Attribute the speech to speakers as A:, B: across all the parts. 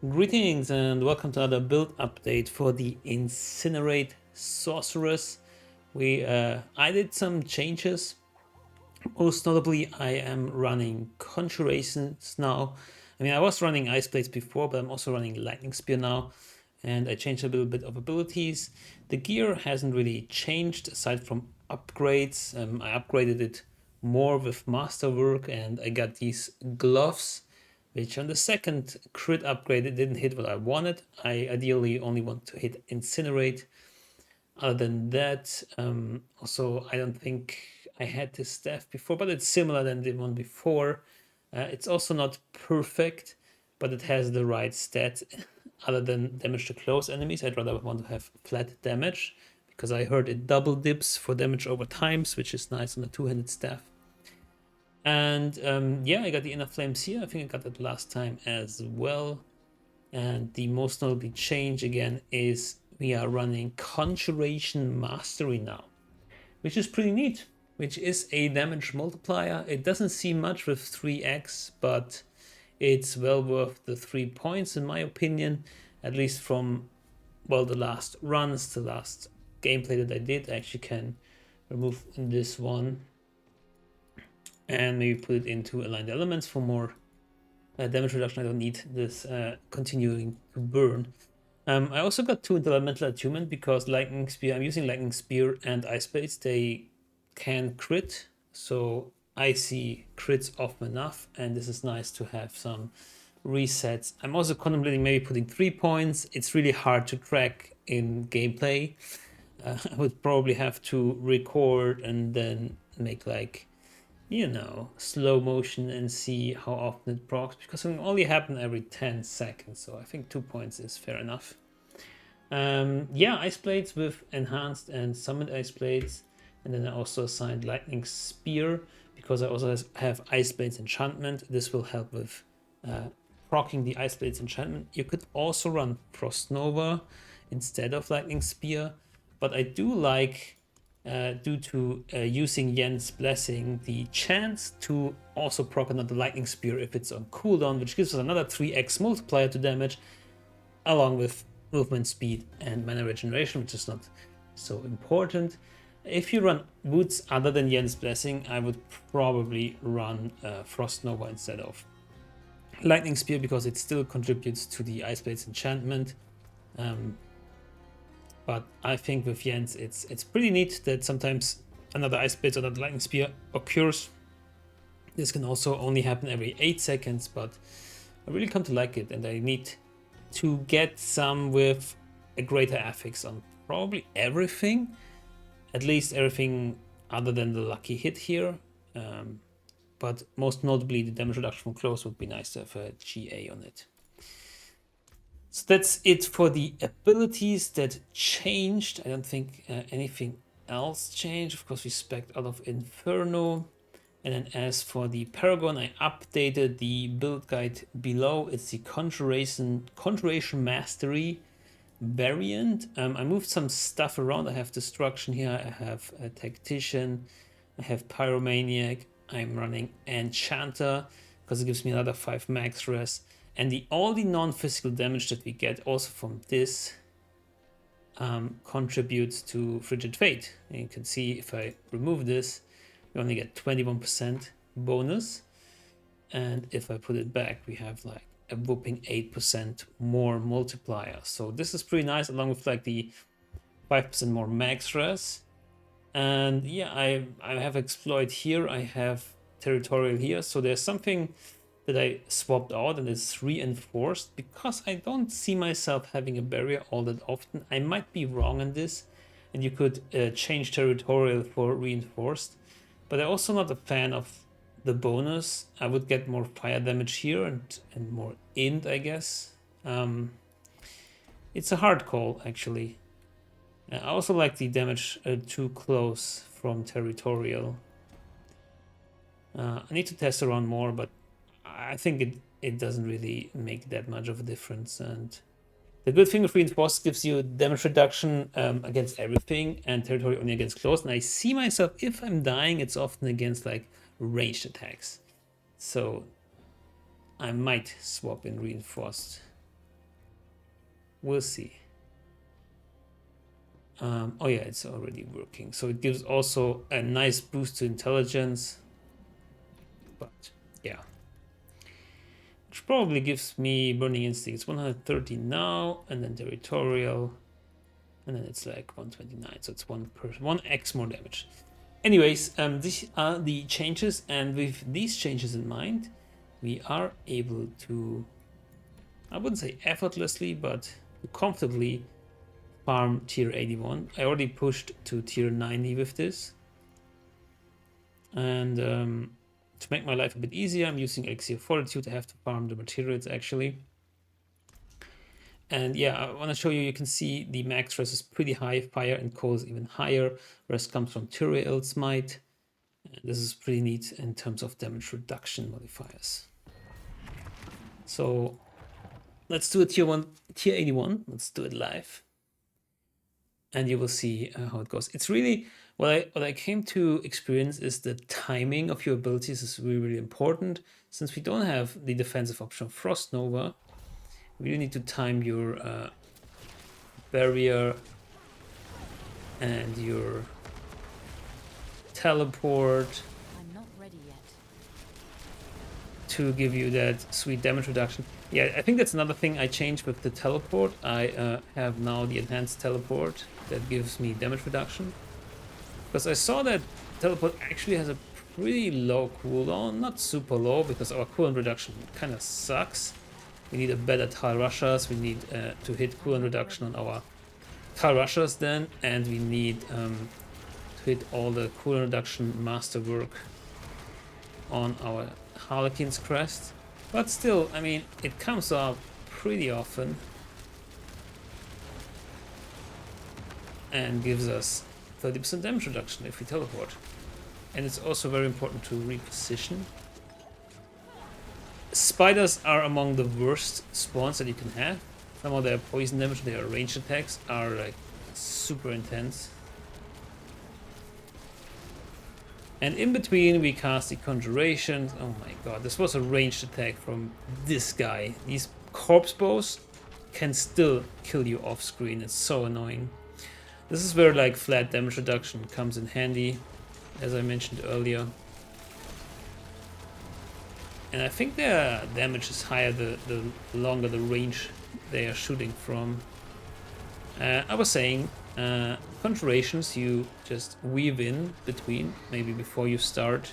A: Greetings and welcome to another build update for the Incinerate Sorceress. I did some changes. Most notably, I am running Conjurations now. I was running Ice Blades before, but I'm also running Lightning Spear now. And I changed a little bit of abilities. The gear hasn't really changed aside from upgrades. I upgraded it more with Masterwork and I got these gloves, which on the second crit upgrade it didn't hit what I wanted. I ideally only want to hit Incinerate. Other than that, also I don't think I had this staff before, but it's similar than the one before. It's also not perfect, but it has the right stats. Other than damage to close enemies, I'd rather want to have flat damage because I heard it double dips for damage over times, which is nice on a two-handed staff. And yeah, I got the Inner Flames here. I think I got that last time as well. And the most notable change again is we are running Conjuration Mastery now, which is pretty neat, which is a damage multiplier. It doesn't seem much with 3x, but it's well worth the 3 points in my opinion, at least from, well, the last runs, the last gameplay that I did. I actually can remove this one and maybe put it into aligned elements for more damage reduction. I don't need this continuing to burn. I also got 2 elemental attunement because Lightning Spear, I'm using Lightning Spear and Ice Blades, they can crit, so I see crits often enough, and this is nice to have some resets. I'm also contemplating maybe putting 3 points. It's really hard to track in gameplay. I would probably have to record and then make like, slow motion and see how often it procs, because it can only happen every 10 seconds, so I think 2 points is fair enough. Yeah, Ice Blades with Enhanced and Summoned Ice Blades, and then I also assigned Lightning Spear, because I also have Ice Blades Enchantment. This will help with proccing the Ice Blades Enchantment. You could also run Frost Nova instead of Lightning Spear, but I do like, due to using Yen's Blessing, the chance to also proc another Lightning Spear if it's on cooldown, which gives us another 3x multiplier to damage, along with movement speed and mana regeneration, which is not so important. If you run boots other than Yen's Blessing, I would probably run Frost Nova instead of Lightning Spear, because it still contributes to the Ice Blades enchantment. But I think with Yen's, it's pretty neat that sometimes another Ice Blade or another Lightning Spear occurs. This can also only happen every 8 seconds, but I really come to like it, and I need to get some with a greater affix on probably everything, at least everything other than the lucky hit here. But most notably, the damage reduction from close would be nice to have a GA on it. So that's it for the abilities that changed. I don't think anything else changed. Of course, we spec'd out of Inferno. And then as for the Paragon, I updated the build guide below. It's the Conjuration Mastery variant. I moved some stuff around. I have Destruction here. I have a Tactician. I have Pyromaniac. I'm running Enchanter because it gives me another 5 max res. And all the non-physical damage that we get also from this contributes to Frigid Fate. And you can see if I remove this, we only get 21% bonus. And if I put it back, we have like a whooping 8% more multiplier. So this is pretty nice, along with like the 5% more max res. And yeah, I have Exploit here, I have Territorial here. So there's something that I swapped out, and it's Reinforced, because I don't see myself having a barrier all that often. I might be wrong on this, and you could change Territorial for Reinforced. But I'm also not a fan of the bonus. I would get more fire damage here and more int, I guess. It's a hard call, actually. I also like the damage too close from Territorial. I need to test around more, but I think it doesn't really make that much of a difference. And the good thing with Reinforced gives you damage reduction against everything, and Territory only against close. And I see myself, if I'm dying, it's often against like ranged attacks. So I might swap in Reinforced. we'll see. Oh yeah, it's already working. So it gives also a nice boost to intelligence. But yeah. Which probably gives me Burning Instincts 130 now, and then Territorial. And then it's like 129, so it's 1x more damage. Anyways, these are the changes, and with these changes in mind, we are able to, I wouldn't say effortlessly, but comfortably farm tier 81. I already pushed to tier 90 with this. And to make my life a bit easier, I'm using Elixir Fortitude. I have to farm the materials actually. And yeah, I want to show you, you can see the max rest is pretty high. Fire and coal is even higher. Rest comes from Tyrael's Might. And this is pretty neat in terms of damage reduction modifiers. So let's do a tier 81. Let's do it live. And you will see how it goes. It's really, what I came to experience is the timing of your abilities is really, really important. Since we don't have the defensive option of Frost Nova, we really need to time your barrier and your teleport.
B: I'm not ready yet.
A: To give you that sweet damage reduction. Yeah, I think that's another thing I changed with the teleport. I have now the enhanced teleport that gives me damage reduction. Because I saw that teleport actually has a pretty low cooldown. Not super low, because our cooldown reduction kind of sucks. We need a better Tile Rushers. We need to hit cooldown reduction on our Tile Rushers then. And we need to hit all the cooldown reduction masterwork on our Harlequin's Crest. But still, I mean, it comes up pretty often. And gives us 30% damage reduction if we teleport. And it's also very important to reposition. Spiders are among the worst spawns that you can have. Some of their poison damage, their ranged attacks are like super intense. And in between we cast the Conjuration. Oh my god, this was a ranged attack from this guy. These corpse bows can still kill you off screen. It's so annoying. This is where like flat damage reduction comes in handy, as I mentioned earlier. And I think their damage is higher the longer the range they are shooting from. I was saying, Conjurations you just weave in between, maybe before you start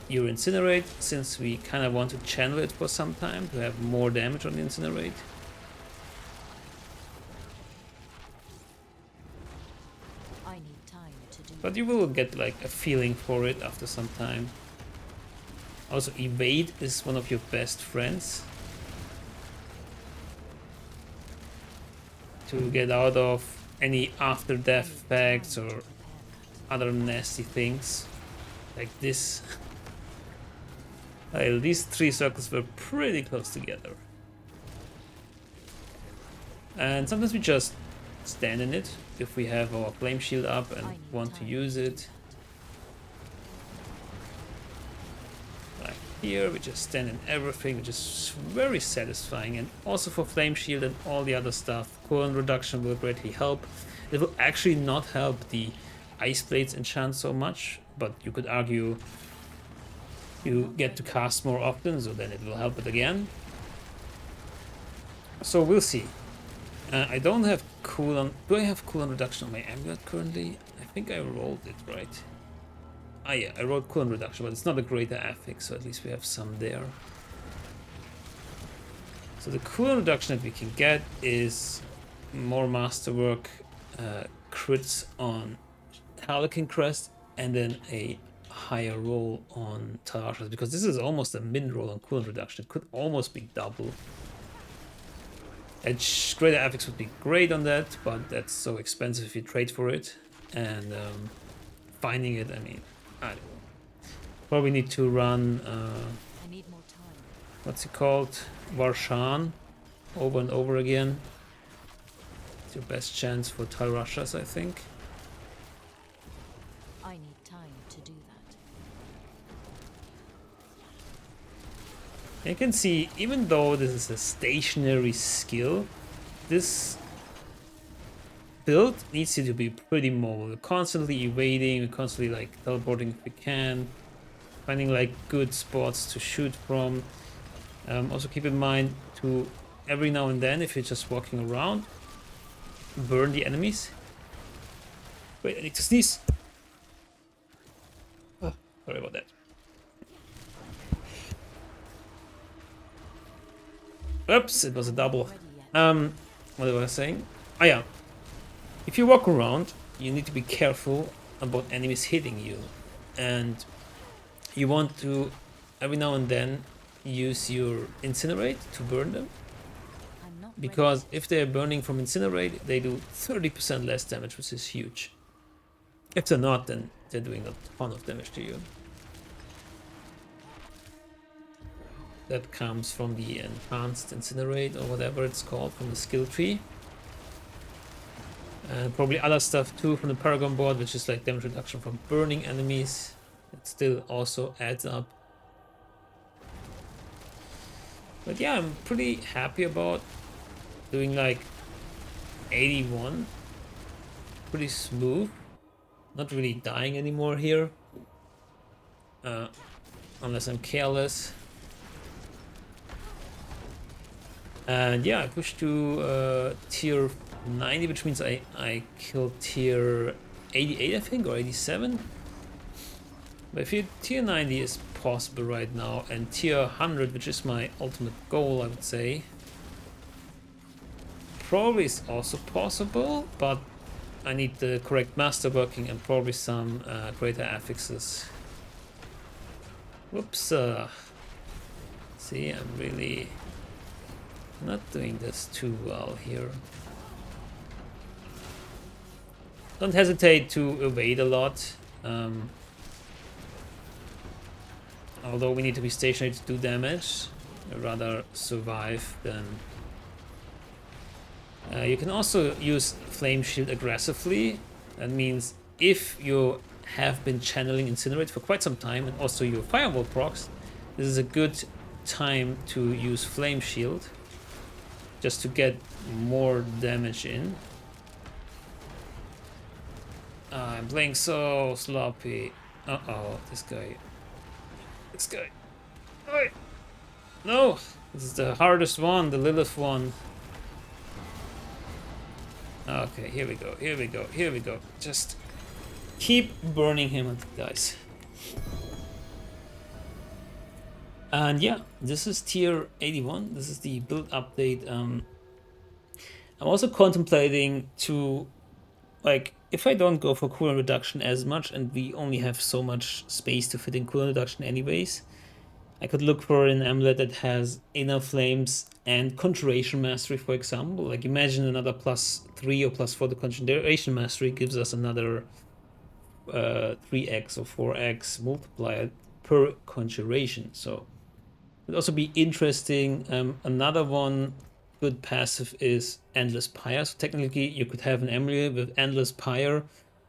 A: your Incinerate, since we kind of want to channel it for some time to have more damage on the Incinerate.
B: I need time to do.
A: But you will get like a feeling for it after some time. Also, evade is one of your best friends to get out of any after death effects or other nasty things like this. Well, these three circles were pretty close together. And sometimes we just stand in it if we have our flame shield up and want to use it. Like here, we just stand in everything, which is very satisfying. And also for flame shield and all the other stuff, cooldown reduction will greatly help. It will actually not help the ice blades enchant so much, but you could argue you get to cast more often, so then it will help it again. So we'll see. I don't have cooldown. Do I have cooldown reduction on my amulet currently? I think I rolled it, right? Ah yeah, I rolled cooldown reduction, but it's not a greater affix, so at least we have some there. So the cooldown reduction that we can get is more masterwork, crits on Harlequin Crest, and then a higher roll on Tarashas, because this is almost a min roll on cooldown reduction. It could almost be double. And greater affix would be great on that, but that's so expensive if you trade for it. And finding it, I mean, I don't know. Probably need to run,
B: I need more time.
A: what's it called? Varshan over and over again. It's your best chance for Tarashas, I think.
B: I need time to do that.
A: You can see, even though this is a stationary skill, this build needs you to be pretty mobile. We're constantly evading, we're constantly like teleporting if we can, finding like good spots to shoot from. Also keep in mind to every now and then, if you're just walking around, burn the enemies. Wait, I need to sneeze. Oh, sorry about that. Oops, it was a double. What was I saying? Oh yeah. If you walk around, you need to be careful about enemies hitting you. And you want to, every now and then, use your Incinerate to burn them.
B: I'm not
A: Because if they're burning from Incinerate, they do 30% less damage, which is huge. If they're not, then they're doing a ton of damage to you. That comes from the enhanced Incinerate or whatever it's called from the skill tree. And probably other stuff too from the Paragon board, which is like damage reduction from burning enemies. It still also adds up. But yeah, I'm pretty happy about doing like 81. Pretty smooth. Not really dying anymore here. Unless I'm careless. And yeah, I pushed to tier 90, which means I killed tier 88, I think, or 87. But if you tier 90 is possible right now, and tier 100, which is my ultimate goal, I would say, probably is also possible, but I need the correct master working and probably some greater affixes. Whoops. See, I'm really not doing this too well here. Don't hesitate to evade a lot. Although we need to be stationary to do damage, I'd rather survive than... you can also use Flame Shield aggressively. That means if you have been channeling Incinerate for quite some time and also your Firewall procs, this is a good time to use Flame Shield just to get more damage in. I'm playing so sloppy. Uh-oh, this guy. This guy. Oh, no! This is the hardest one, the Lilith one. Okay, here we go, here we go, here we go. Just keep burning him until he dies. And yeah, this is tier 81. This is the build update. I'm also contemplating to, like, if I don't go for cooldown reduction as much, and we only have so much space to fit in cooldown reduction anyways, I could look for an amulet that has Inner Flames and Conjuration Mastery, for example. Like, imagine another +3 or +4 to Conjuration Mastery gives us another 3x or 4x multiplier per conjuration. So it'd also be interesting. Another one good passive is Endless Pyre. So technically you could have an amulet with Endless Pyre,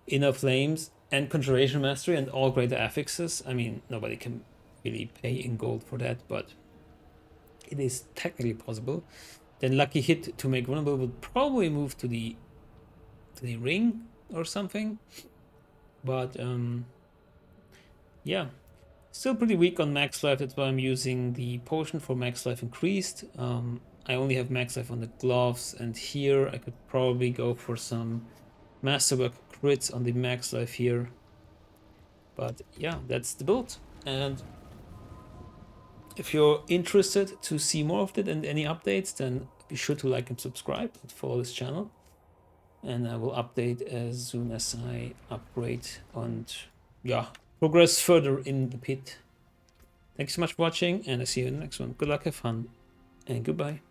A: Inner Flames, and Conjuration Mastery and all greater affixes. I mean, nobody can really pay in gold for that, but it is technically possible. Then Lucky Hit to make vulnerable would probably move to the ring or something. But yeah, still pretty weak on max life. That's why I'm using the potion for max life increased. I only have max life on the gloves, and here I could probably go for some masterwork crits on the max life here. But yeah, that's the build. And if you're interested to see more of it and any updates, then be sure to like and subscribe and follow this channel. And I will update as soon as I upgrade and yeah, progress further in the pit. Thanks so much for watching, and I see you in the next one. Good luck, have fun, and goodbye.